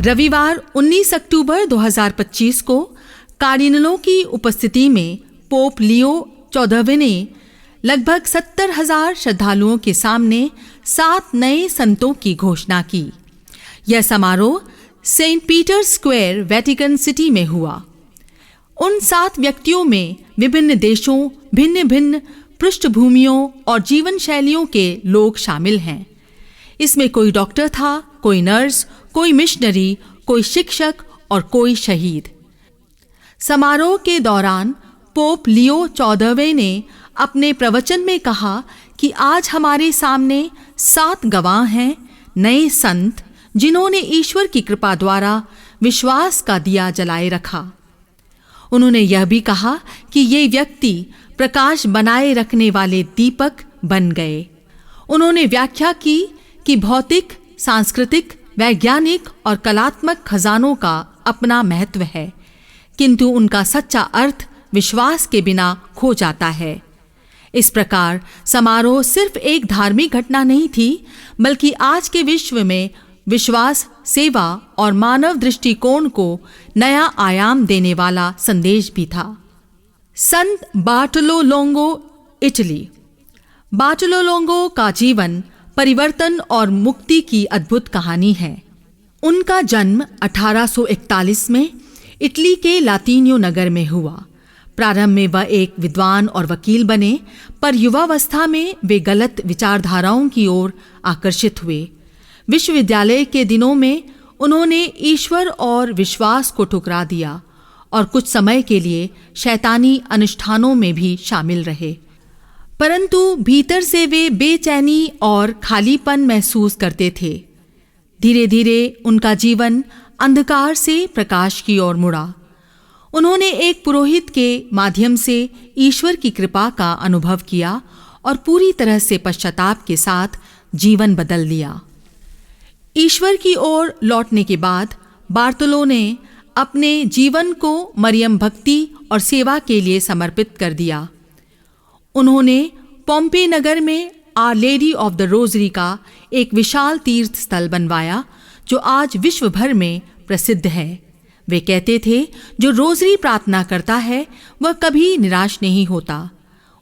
रविवार 19 अक्टूबर 2025 को कार्डिनलों की उपस्थिति में पोप लियो 14वें ने लगभग 70,000 श्रद्धालुओं के सामने 7 नए संतों की घोषणा की। यह समारोह Saint Peter Square, Vatican City में हुआ। उन 7 व्यक्तियों में विभिन्न देशों, भिन्न भिन्न पृष्ठभूमियों और जीवन शैलियों के लोग शामिल हैं। इसमें कोई डॉक्टर था, कोई नर्स, कोई मिशनरी, कोई शिक्षक और कोई शहीद। समारोह के दौरान पोप लियो 14वें ने अपने प्रवचन में कहा कि आज हमारे सामने 7 गवाह हैं, नए संत, जिन्होंने ईश्वर की कृपा द्वारा विश्वास का दिया जलाए रखा। उन्होंने यह भी कहा कि ये व्यक्ति प्रकाश बनाए रखने वाले दीपक बन गए। उन्होंने व्याख्या की कि भौतिक, सांस्कृतिक, वैज्ञानिक और कलात्मक खजानों का अपना महत्व है, किंतु उनका सच्चा अर्थ विश्वास के बिना खो जाता है। इस प्रकार समारोह सिर्फ एक धार्मिक घटना नहीं थी, बल्कि आज के विश्व में विश्वास, सेवा और मानव दृष्टिकोण को नया आयाम देने वाला संदेश भी था। संत बार्टोलो लोंगो, इटली। बार्टोलो लोंगो का जीवन परिवर्तन और मुक्ति की अद्भुत कहानी है। उनका जन्म 1841 में इटली के लातीनियो नगर में हुआ। प्रारंभ में वह एक विद्वान और वकील बने, पर युवावस्था में वे गलत विचारधाराओं की ओर आकर्षित हुए। विश्वविद्यालय के दिनों में उन्होंने ईश्वर और विश्वास को ठुकरा दिया और कुछ समय के लिए शैतानी अनुष्ठानों में भी शामिल रहे। परंतु भीतर से वे बेचैनी और खालीपन महसूस करते थे। धीरे धीरे उनका जीवन अंधकार से प्रकाश की ओर मुड़ा। उन्होंने एक पुरोहित के माध्यम से ईश्वर की कृपा का अनुभव किया और पूरी तरह से पश्चाताप के साथ जीवन बदल लिया। ईश्वर की ओर लौटने के बाद बार्टोलो ने अपने जीवन को मरियम भक्ति और सेवा के लिए समर्पित कर दिया। उन्होंने पोम्पे नगर में Our Lady of the Rosary का एक विशाल तीर्थ स्थल बनवाया, जो आज विश्व भर में प्रसिद्ध है। वे कहते थे, जो रोजरी प्रार्थना करता है वह कभी निराश नहीं होता।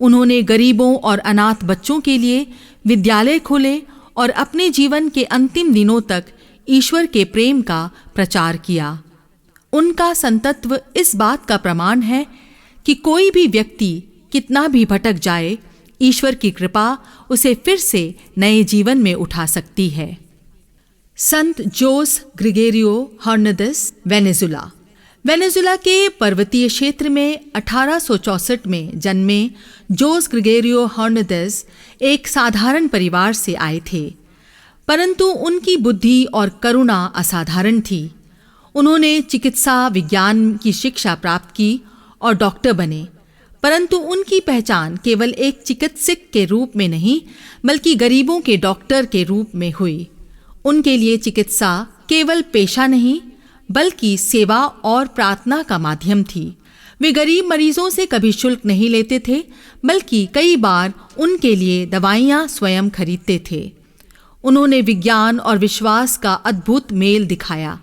उन्होंने गरीबों और अनाथ बच्चों के लिए विद्यालय खोले और अपने जीवन के अंतिम दिनों तक ईश्वर के प्रेम का प्रचार किया। उनका संतत्व इस बात का प्रमाण है कि कोई भी व्यक्ति कितना भी भटक जाए, ईश्वर की कृपा उसे फिर से नए जीवन में उठा सकती है। संत जोस ग्रिगोरियो हर्नांदेज, वेनेजुला। वेनेजुला के पर्वतीय क्षेत्र में 1864 में जन्मे जोस ग्रिगोरियो हर्नांदेज एक साधारण परिवार से आए थे, परंतु उनकी बुद्धि और करुणा असाधारण थी। उन्होंने चिकित्सा विज्ञान की शिक्षा प्राप्त की और डॉक्टर बने, परंतु उनकी पहचान केवल एक चिकित्सक के रूप में नहीं, बल्कि गरीबों के डॉक्टर के रूप में हुई। उनके लिए चिकित्सा केवल पेशा नहीं, बल्कि सेवा और प्रार्थना का माध्यम थी। वे गरीब मरीजों से कभी शुल्क नहीं लेते थे, बल्कि कई बार उनके लिए दवाइयाँ स्वयं खरीदते थे। उन्होंने विज्ञान और विश्वास का अद्भुत मेल दिखाया।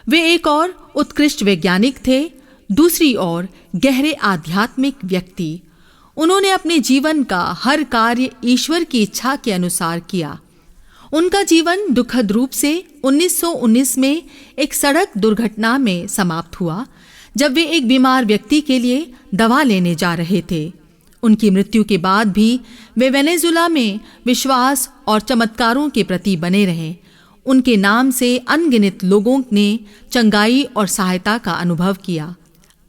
वे एक और उत्कृष्ट वैज्ञानिक थे, दूसरी ओर गहरे आध्यात्मिक व्यक्ति। उन्होंने अपने जीवन का हर कार्य ईश्वर की इच्छा के अनुसार किया। उनका जीवन दुखद रूप से 1919 में एक सड़क दुर्घटना में समाप्त हुआ, जब वे एक बीमार व्यक्ति के लिए दवा लेने जा रहे थे। उनकी मृत्यु के बाद भी वे वेनेजुला में विश्वास और चमत्कारों के प्रति बने रहे। उनके नाम से अनगिनत लोगों ने चंगाई और सहायता का अनुभव किया।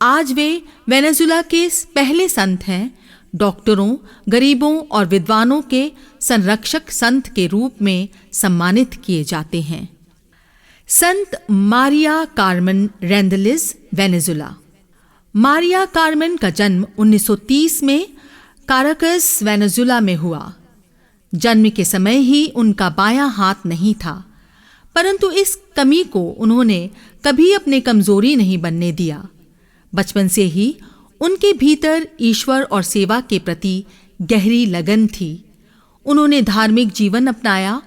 आज वे वेनेजुला के पहले संत हैं। डॉक्टरों, गरीबों और विद्वानों के संरक्षक संत के रूप में सम्मानित किए जाते हैं। संत Maria Carmen Rendiles, Venezuela. Maria Carmen का जन्म 1930 में काराकस, वेनेजुला में हुआ। जन्म के समय ही उनका बायां हाथ नहीं था, परंतु इस कमी को उन्होंने कभी अपनी कमजोरी नहीं बनने दिया। बचपन से ही उनके भीतर ईश्वर और सेवा के प्रति गहरी लगन थी। उन्होंने धार्मिक जीवन अपनाया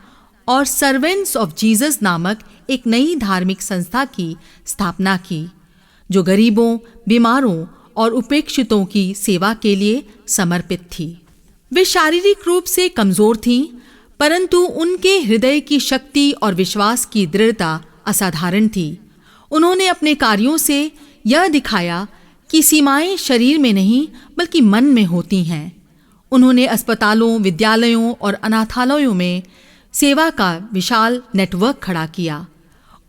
और सर्वेंट्स ऑफ जीसस नामक एक नई धार्मिक संस्था की स्थापना की, जो गरीबों, बीमारों और उपेक्षितों की सेवा के लिए समर्पित थी। वे शारीरिक रूप से कमजोर थीं, परंतु उनके हृदय की शक्ति और विश्वास की दृढ़ता असाधारण थी। उन्होंने अपने कार्यों से यह दिखाया कि सीमाएं शरीर में नहीं बल्कि मन में होती हैं। उन्होंने अस्पतालों, विद्यालयों और अनाथालयों में सेवा का विशाल नेटवर्क खड़ा किया।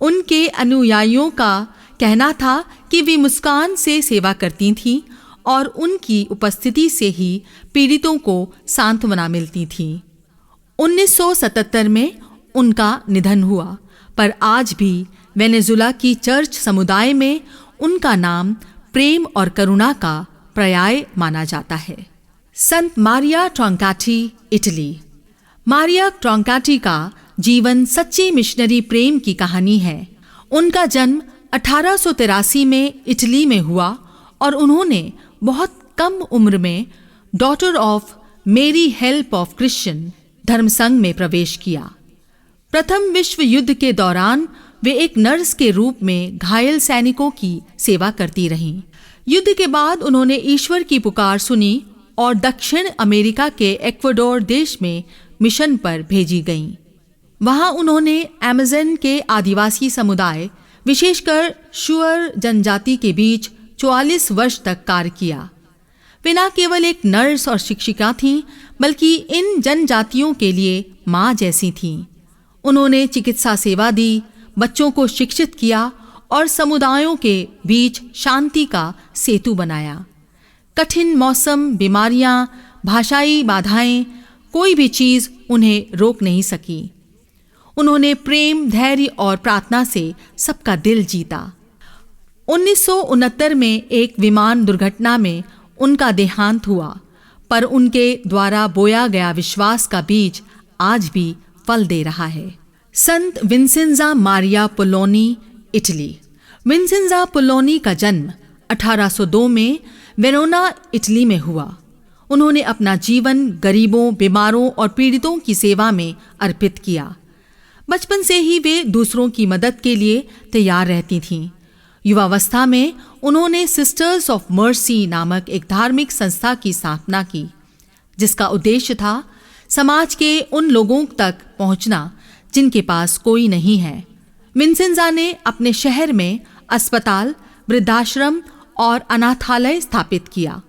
उनके अनुयायियों का कहना था कि वे मुस्कान से सेवा करती थीं और उनकी उपस्थिति से ही पीड़ितों को सांत्वना मिलती थी। 1977 में उनका निधन हुआ, पर आज भी वेनेजुला की चर्च समुदाय में उनका नाम प्रेम और करुणा का पर्याय माना जाता है। संत मारिया ट्रोंकाटी, इटली। मारिया ट्रोंकाटी का जीवन सच्चे मिशनरी प्रेम की कहानी है। उनका जन्म 1883 में इटली में हुआ और उन्होंने बहुत कम उम्र में डॉटर ऑफ मेरी हेल्प ऑफ क्रिश्चियन धर्मसंघ में प्रवेश किया। प्रथम विश्व युद्ध के दौरान वे एक नर्स के रूप में घायल सैनिकों की सेवा करती रहीं। युद्ध के बाद उन्होंने ईश्वर की पुकार सुनी और दक्षिण अमेरिका के इक्वाडोर देश में मिशन पर भेजी गईं। वहां उन्होंने अमेज़न के आदिवासी समुदाय, विशेषकर शुअर जनजाति के बीच 44 वर्ष तक कार्य किया। वे न केवल एक नर्स और शिक्षिका थीं, बल्कि इन जनजातियों के लिए माँ जैसी थीं। उन्होंने चिकित्सा सेवा दी, बच्चों को शिक्षित किया और समुदायों के बीच शांति का सेतु बनाया। कठिन मौसम, बीमारियां, भाषाई बाधाएं, कोई भी चीज़ उन्हें रोक नहीं सकी। उन्होंने प्रेम, धैर्य और प्रार्थना से सबका दिल जीता। 1969 में एक विमान दुर्घटना में उनका देहांत हुआ, पर उनके द्वारा बोया गया विश्वास का बीज आज भी फल दे रहा है। संत विंसेंजा मारिया पुलोनी, इटली। विंसेंजा पुलोनी का जन्म 1802 में वेरोना, इटली में हुआ। उन्होंने अपना जीवन गरीबों, बीमारों और पीड़ितों की सेवा में अर्पित किया। बचपन से ही वे दूसरों की मदद के लिए तैयार रहती थीं। युवावस्था में उन्होंने सिस्टर्स ऑफ मर्सी नामक एक धार्मिक संस्था की स्थापना की, जिसका उद्देश्य था समाज के उन लोगों तक पहुंचना जिनके पास कोई नहीं है। विंसेंजा ने अपने शहर में अस्पताल, वृद्धाश्रम और अनाथालय स्थापित किया।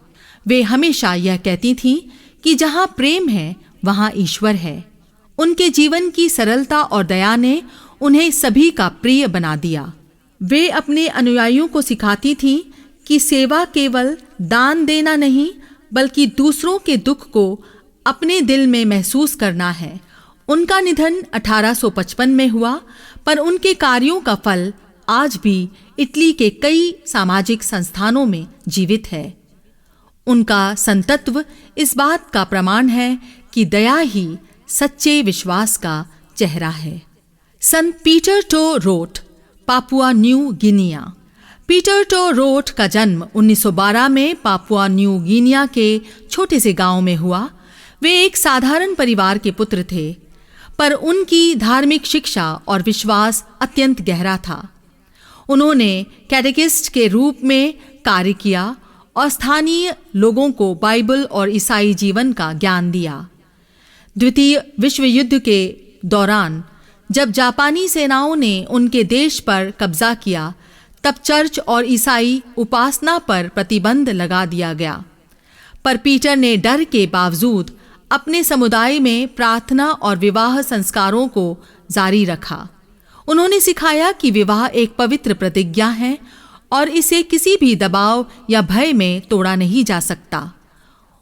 वे हमेशा यह कहती थीं कि जहां प्रेम है वहां ईश्वर है। उनके जीवन की सरलता और दया ने उन्हें सभी का प्रिय बना दिया। वे अपने अनुयायियों को सिखाती थीं कि सेवा केवल दान देना नहीं, बल्कि दूसरों के दुख को अपने दिल में महसूस करना है। उनका निधन 1855 में हुआ, पर उनके कार्यों का फल आज भी इटली के कई सामाजिक संस्थानों में जीवित है। उनका संतत्व इस बात का प्रमाण है कि दया ही सच्चे विश्वास का चेहरा है। संत Peter To Rot, Papua New Guinea. Peter To Rot का जन्म 1912 में पापुआ न्यू गिनिया के छोटे से गांव में हुआ। वे एक साधारण परिवार के पुत्र थे, पर उनकी धार्मिक शिक्षा और विश्वास अत्यंत गहरा था। उन्होंने कैटेकिस्ट के रूप में कार्य किया और स्थानीय लोगों को बाइबल और ईसाई जीवन का ज्ञान दिया। द्वितीय विश्व युद्ध के दौरान जब जापानी सेनाओं ने उनके देश पर कब्जा किया, तब चर्च और ईसाई उपासना पर प्रतिबंध लगा दिया गया। पर पीटर ने डर के बावजूद अपने समुदाय में प्रार्थना और विवाह संस्कारों को जारी रखा। उन्होंने सिखाया कि विवाह एक पवित्र प्रतिज्ञा है और इसे किसी भी दबाव या भय में तोड़ा नहीं जा सकता।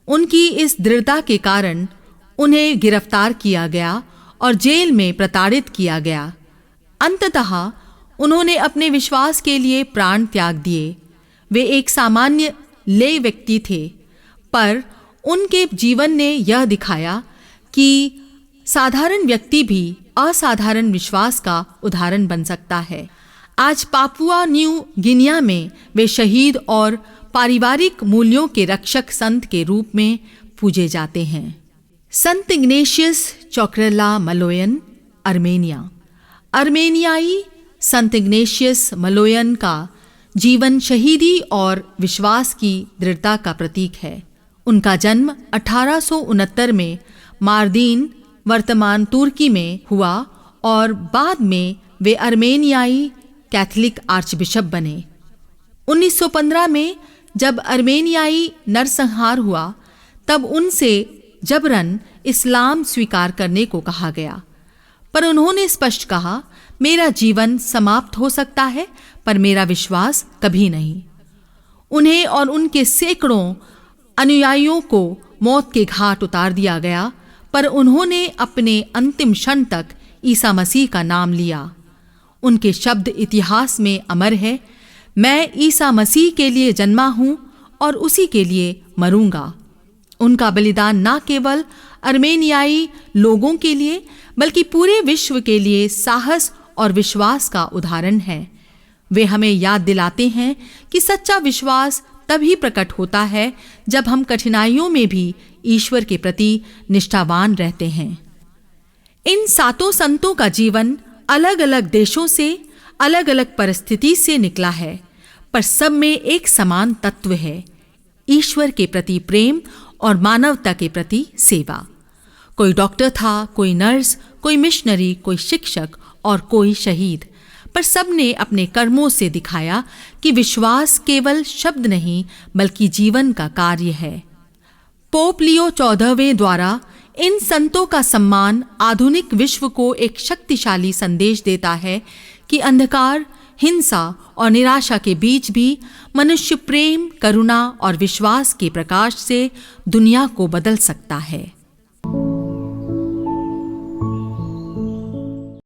उनकी इस दृढ़ता के कारण उन्हें गिरफ्तार किया गया और जेल में प्रताड़ित किया गया। अंततः उन्होंने अपने विश्वास के लिए प्राण त्याग दिए। वे एक सामान्य ले व्यक्ति थे, पर उनके जीवन ने यह दिखाया कि साधारण व्यक्ति भी असाधारण विश्वास का उदाहरण बन सकता है। आज पापुआ न्यू गिनिया में वे शहीद और पारिवारिक मूल्यों के रक्षक संत के रूप में पूजे जाते हैं। संत इग्नेशियस चोक्रेला मलोयन, अर्मेनिया। अर्मेनियाई संत इग्नेशियस मलोयन का जीवन शहीदी और विश्वास की दृढ़ता का प्रतीक है। उनका जन्म 1869 में मार्दीन, वर्तमान तुर्की में हुआ और बाद में वे अर्मेनियाई कैथोलिक आर्चबिशप बने। 1915 में जब अर्मेनियाई नरसंहार हुआ तब उनसे जबरन इस्लाम स्वीकार करने को कहा गया, पर उन्होंने स्पष्ट कहा, मेरा जीवन समाप्त हो सकता है पर मेरा विश्वास कभी नहीं। उन्हें और उनके सैकड़ों अनुयायियों को मौत के घाट उतार दिया गया, पर उन्होंने अपने अंतिम क्षण तक ईसा मसीह का नाम लिया। उनके शब्द इतिहास में अमर है, मैं ईसा मसीह के लिए जन्मा हूँ और उसी के लिए मरूंगा। उनका बलिदान न केवल अर्मेनियाई लोगों के लिए बल्कि पूरे विश्व के लिए साहस और विश्वास का उदाहरण है। वे हमें याद दिलाते हैं कि सच्चा विश्वास तभी प्रकट होता है जब हम कठिनाइयों में भी ईश्वर के प्रति निष्ठावान रहते हैं। इन सातों संतों का जीवन अलग अलग देशों से, अलग अलग परिस्थिति से निकला है, पर सब में एक समान तत्व है, ईश्वर के प्रति प्रेम और मानवता के प्रति सेवा। कोई डॉक्टर था, कोई नर्स, कोई मिशनरी, कोई शिक्षक और कोई शहीद, पर सब ने अपने कर्मों से दिखाया कि विश्वास केवल शब्द नहीं बल्कि जीवन का कार्य है। पोप लियो 14वें द्वारा इन संतों का सम्मान आधुनिक विश्व को एक शक्तिशाली संदेश देता है कि अंधकार, हिंसा और निराशा के बीच भी मनुष्य प्रेम, करुणा और विश्वास के प्रकाश से दुनिया को बदल सकता है।